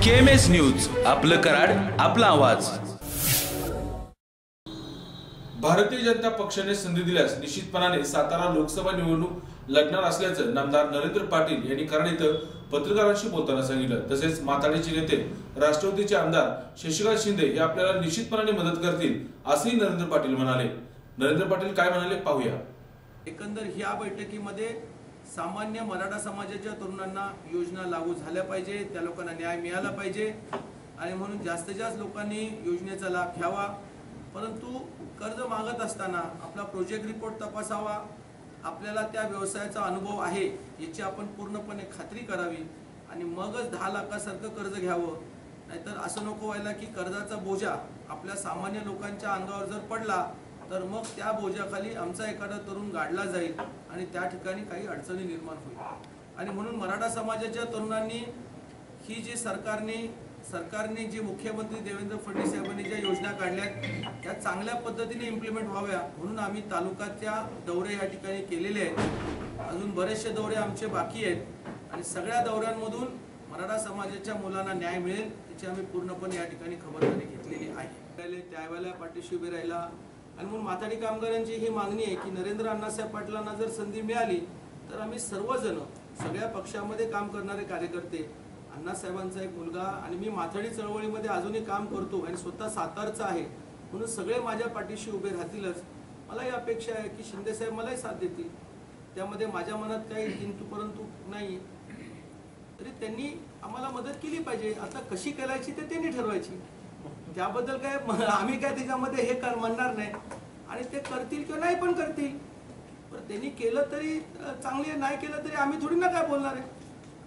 KMS news, आपलं कराड, आपला आवाज। भारतीय जनता पक्षाने संधी दिल्यास निश्चितपणाने सातारा लोकसभा निवडणूक लढणार असल्याचं नामदार नरेंद्र पाटील यांनी कराड इथं पत्रकारांशी बोलताना सांगितलं। तसेच माथाडीचे नेते राष्ट्रवादीचे आमदार शशिकांत शिंदे हे आपल्याला निश्चितपणाने मदत करतील असंही नरेंद्र पाटील म्हणाले। नरेंद्र पाटील काय म्हणाले पाहूया। एकंदर ह्या बैठकीमध्ये सामान्य मराठा समाजाच्या तरुणांना योजना लागू झाल्या पाहिजे, त्या लोकांना न्याय मिळाला पाहिजे आणि म्हणून जास्तीत जास्त लोकांनी योजनेचा लाभ घ्यावा। परंतु कर्ज मागत असताना आपला प्रोजेक्ट रिपोर्ट तपासावा, आपल्याला त्या व्यवसायाचा अनुभव आहे याची आपण पूर्णपणे खात्री करावी आणि मगच 10 लाखासारखं कर्ज घ्यावं। नाहीतर असं नको व्हायला की कर्जाचा बोजा आपल्या सामान्य लोकांच्या अंगावर जर पडला तर मग त्या बोजाखाली आमचा एखादा तरुण गाडला जाईल आणि त्या ठिकाणी काही अडचणी निर्माण होईल। आणि म्हणून मराठा समाजाच्या तरुणांनी ही जी सरकारने जी मुख्यमंत्री देवेंद्र फडणवीस साहेबांनी ज्या योजना काढल्यात त्या चांगल्या पद्धतीने इम्प्लिमेंट व्हाव्या म्हणून आम्ही तालुक्याच्या दौरे या ठिकाणी केलेले आहेत। अजून बरेचसे दौरे आमचे बाकी आहेत आणि सगळ्या दौऱ्यांमधून मराठा समाजाच्या मुलांना न्याय मिळेल याची आम्ही पूर्णपणे या ठिकाणी खबरदारी घेतलेली आहे। त्यावेळेला पाठीशी उभे राहिला आणि म्हणून माथाडी कामगारांची ही मागणी आहे की नरेंद्र अण्णासाहेब पाटलांना जर संधी मिळाली तर आम्ही सर्वजण सगळ्या पक्षामध्ये काम करणारे कार्यकर्ते, अण्णासाहेबांचा एक मुलगा आणि मी माथाडी चळवळीमध्ये अजूनही काम करतो आणि स्वतः सातारचा आहे म्हणून सगळे माझ्या पाठीशी उभे राहतीलच। मला ही अपेक्षा आहे की शिंदे साहेब मलाही साथ देतील, त्यामध्ये माझ्या मनात काही किंतु परंतु नाही। तरी त्यांनी आम्हाला मदत केली पाहिजे, आता कशी करायची ते त्यांनी ठरवायची, त्याबद्दल काय आम्ही काय त्याच्यामध्ये हे म्हणणार नाही आणि ते करतील किंवा नाही पण करतील। पण त्यांनी केलं तरी चांगले, नाही केलं तरी आम्ही थोडी ना काय बोलणार आहे,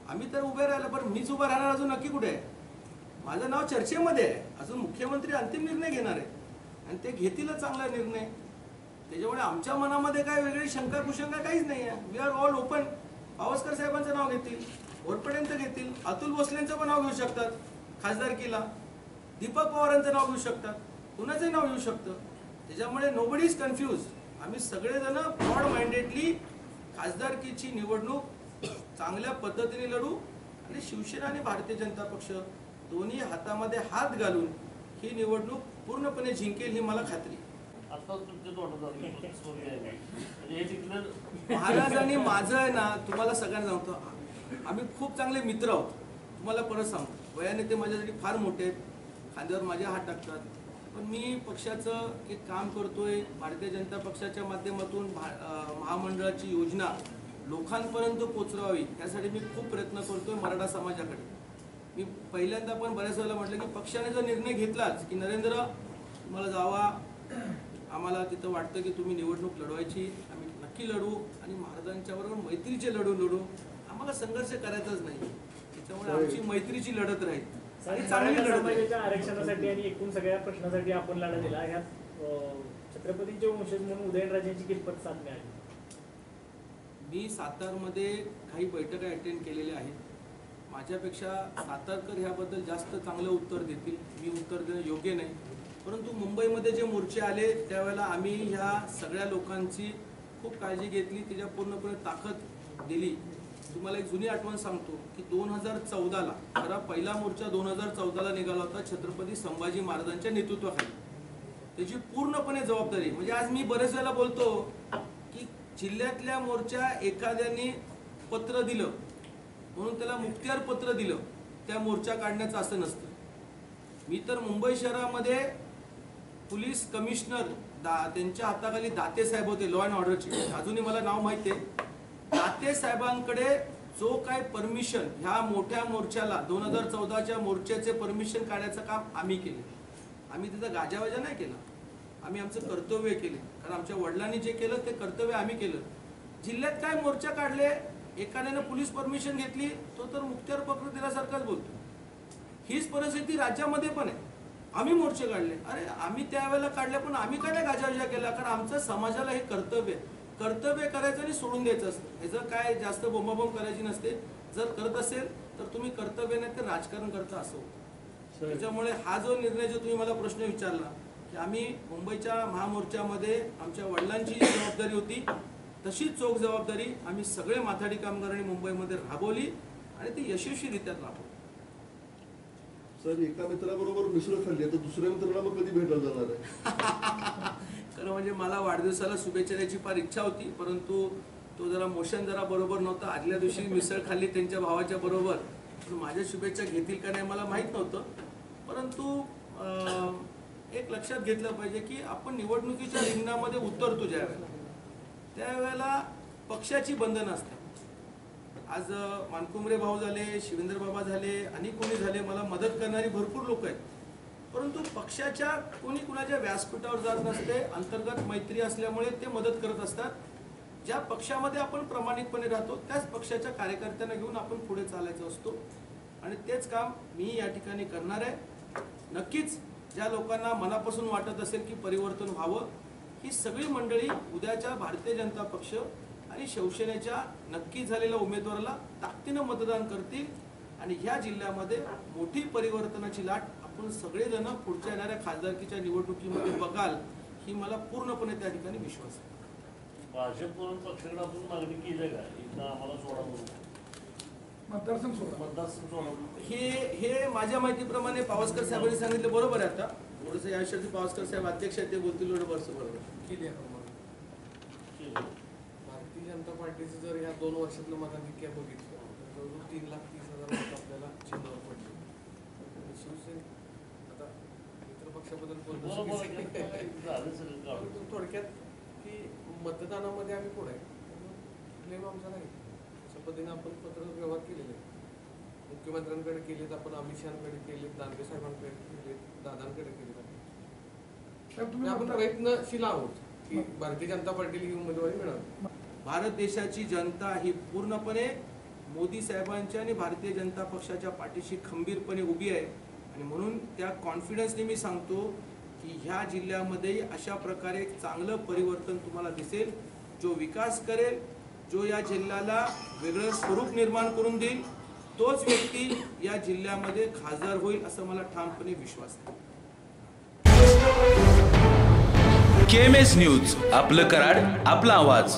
आम्ही तर उभे राहिलो। पण मीच उभा राहणार अजून नक्की कुठे आहे, माझं नाव चर्चेमध्ये आहे, अजून मुख्यमंत्री अंतिम निर्णय घेणार आहे आणि ते घेतीलच चांगला निर्णय। त्याच्यामुळे आमच्या मनामध्ये काय वेगळी शंका कुशंका काहीच नाही आहे। We are all open. Pawaskar साहेबांचं नाव घेतील, वरपर्यंत घेतील, अतुल भोसलेंचं पण नाव घेऊ शकतात खासदारकीला, दीपक पवारांचं नाव घेऊ शकतात, कुणाचं नाव घेऊ शकतं। त्याच्यामुळे नोबडी इज कन्फ्यूज। आम्ही सगळेजण ब्रॉड माइंडेडली खासदारकीची निवडणूक चांगल्या पद्धतीने लढू आणि शिवसेना आणि भारतीय जनता पक्ष दोन्ही हातामध्ये हात घालून ही निवडणूक पूर्णपणे जिंकेल ही मला खात्री। महाराज आणि माझं आहे ना, तुम्हाला सगळ्यांना सांगतो आम्ही खूप चांगले मित्र आहोत। तुम्हाला परत सांगतो, वयाने ते माझ्यासाठी फार मोठे आहेत, खांद्यावर माझे हात टाकतात, पण मी पक्षाचं एक काम करतोय, भारतीय जनता पक्षाच्या माध्यमातून महामंडळाची योजना लोकांपर्यंत पोहोचवावी यासाठी मी खूप प्रयत्न करतोय मराठा समाजाकडे। मी पहिल्यांदा पण बऱ्याच वेळेला म्हटलं की पक्षाने जर निर्णय घेतलाच की नरेंद्र तुम्हाला जावा, आम्हाला तिथं वाटतं की तुम्ही निवडणूक लढवायची, आम्ही नक्की लढू आणि महाराजांच्या बरोबर मैत्रीचे लढू, आम्हाला संघर्ष करायचाच नाही, त्याच्यामुळे आमची मैत्रीची लढत राहील। आरक्षणासाठी आणि एकूण सगळ्या प्रश्नासाठी आपण लढा दिला, ह्यात छत्रपतींचे वंशज म्हणून उदयनराजेंची कितपत साथ मिळाली? मी सातारमध्ये काही बैठका अटेंड केलेल्या आहेत, माझ्यापेक्षा सातारकर ह्याबद्दल जास्त चांगलं उत्तर देतील, मी उत्तर देणं योग्य नाही। परंतु मुंबईमध्ये जे मोर्चे आले त्यावेळेला आम्ही ह्या सगळ्या लोकांची खूप काळजी घेतली, तिच्या पूर्णपणे ताकद दिली। तुम्हाला एक जुनी आठवण सांगतो की 2014ला खरा पहिला मोर्चा 2014ला निघाला होता छत्रपती संभाजी महाराजांच्या नेतृत्वाखाली, त्याची पूर्णपणे जबाबदारी म्हणजे आज मी बरेच वेळेला बोलतो की जिल्ह्यातल्या मोर्चा एखाद्याने पत्र दिलं म्हणून त्याला मुक्तियार पत्र दिलं त्या मोर्चा काढण्याचं असं नसतं। मी तर मुंबई शहरामध्ये पोलीस कमिशनर त्यांच्या हाताखाली दाते साहेब होते, लॉ अँड ऑर्डरचे, अजूनही मला नाव माहिती आहे, दाते साहेबांकडे जो काय परमिशन ह्या मोठ्या मोर्चाला 2014च्या मोर्चाचे परमिशन काढायचं काम आम्ही केले। आम्ही तिथं गाजावाजा नाही केला, आम्ही आमचं कर्तव्य केले, कारण आमच्या वडिलांनी जे केलं ते कर्तव्य आम्ही केलं। जिल्ह्यात काय मोर्चा काढले, एखाद्याने पोलीस परमिशन घेतली तो तर मुक्तियार पत्र दिल्यासारखाच बोलतो। हीच परिस्थिती राज्यामध्ये पण आहे, आम्ही मोर्चे काढले, अरे आम्ही त्यावेळेला काढले पण आम्ही काय गाजावाजा केला, कारण आमचं समाजाला हे कर्तव्य करायचं आणि सोडून द्यायचं असतं, ह्याचं काय जास्त बोंबाबोंब करायची नसते। जर करत असेल तर तुम्ही कर्तव्य नाही तर राजकारण करता असं होतं। त्याच्यामुळे हा जो निर्णय जो तुम्ही मला प्रश्न विचारला की आम्ही मुंबईच्या महामोर्चामध्ये आमच्या वडिलांची जबाबदारी होती तशीच चोख जबाबदारी आम्ही सगळे माथाडी कामगारांनी मुंबईमध्ये राबवली आणि ती यशस्वीरित्या राबवली। सर एका मित्राबरोबर मिसळ खाल्ली तर दुसऱ्या मित्राला मग कधी भेटायला जाणार आहे? खरं म्हणजे मला वाढदिवसाला शुभेच्छा द्यायची फार इच्छा होती, परंतु तो जरा मोशन जरा बरोबर नव्हता. आदल्या दिवशी मिसळ खाल्ली त्यांच्या भावाच्या बरोबर, पण माझ्या शुभेच्छा घेतील का नाही मला माहीत नव्हतं. परंतु एक लक्षात घेतलं पाहिजे की आपण निवडणुकीच्या रिंगणामध्ये उतरतो ज्यावेळेला, त्यावेळेला पक्षाची बंधनं असतात. आज मानकुमरे भाऊ झाले, शिवेंद्र बाबा झाले आणि कोणी झाले, मला मदत करणारी भरपूर लोक आहेत, परंतु पक्षाच्या कोणी कुणाच्या व्यासपीठावर जात नसते. अंतर्गत मैत्री असल्यामुळे ते मदत करत असतात. ज्या पक्षामध्ये आपण प्रामाणिकपणे राहतो त्याच पक्षाच्या कार्यकर्त्यांना घेऊन आपण पुढे चालायचं असतो आणि तेच काम मी या ठिकाणी करणार आहे. नक्कीच ज्या लोकांना मनापासून वाटत असेल की परिवर्तन व्हावं, ही सगळी मंडळी उद्याच्या भारतीय जनता पक्ष आणि शिवसेनेच्या नक्की झालेल्या उमेदवाराला ताकदीनं मतदान करतील आणि ह्या जिल्ह्यामध्ये मोठी परिवर्तनाची लाट आपण सगळेजण पुढच्या येणाऱ्या खासदारकीच्या निवडणुकीमध्ये बघाल, ही मला पूर्णपणे त्या ठिकाणी विश्वास आहे. भाजपकडून पक्षाकडे आपण मागणी केली का इथं आम्हाला सोडा म्हणून मतदारसंघ सोडा? हे माझ्या माहितीप्रमाणे पावसकर साहेबांनी सांगितलं बरोबर आहे. आता थोडंसं या विषयाचे पावसकर साहेब अध्यक्ष आहेत, ते बोलतील एवढं वर्ष बरोबर. भारतीय जनता पार्टीचं जर या 2 वर्षातलं मताधिक्य बघितलं तर जवळजवळ 3,30,000 मत आपल्याला चिन्हावर पडले. शिवसेना आता मित्र पक्षाबद्दल थोडक्यात की मतदानामध्ये आम्ही पुढे आहे, क्लेम आमचा नाही. अशा पद्धतीने आपण पत्र व्यवहार केलेले आहे. मुख्यमंत्र्यांकडे केलेत, आपण अमित शहाकडे केलेत, दानवे साहेबांकडे केलेत, दादांकडे केलेत. आपण प्रयत्नशील आहोत की भारतीय जनता पार्टीला ही उमेदवारी मिळावी. भारत देशाची जनता ही पूर्णपणे मोदी साहेबांच्या आणि भारतीय जनता पक्षाच्या पाठीशी खंबीरपणे उभी आहे आणि म्हणून त्या कॉन्फिडन्सने मी सांगतो की ह्या जिल्ह्यामध्ये अशा प्रकारे एक चांगलं परिवर्तन तुम्हाला दिसेल, जो विकास करेल, जो या जिल्ह्याला वेगळं स्वरूप निर्माण करून देईल, तोच व्यक्ती या जिल्ह्यामध्ये खासदार होईल असं मला ठामपणे विश्वास आहे. KMS न्यूज, आपलं कराड, आपला आवाज.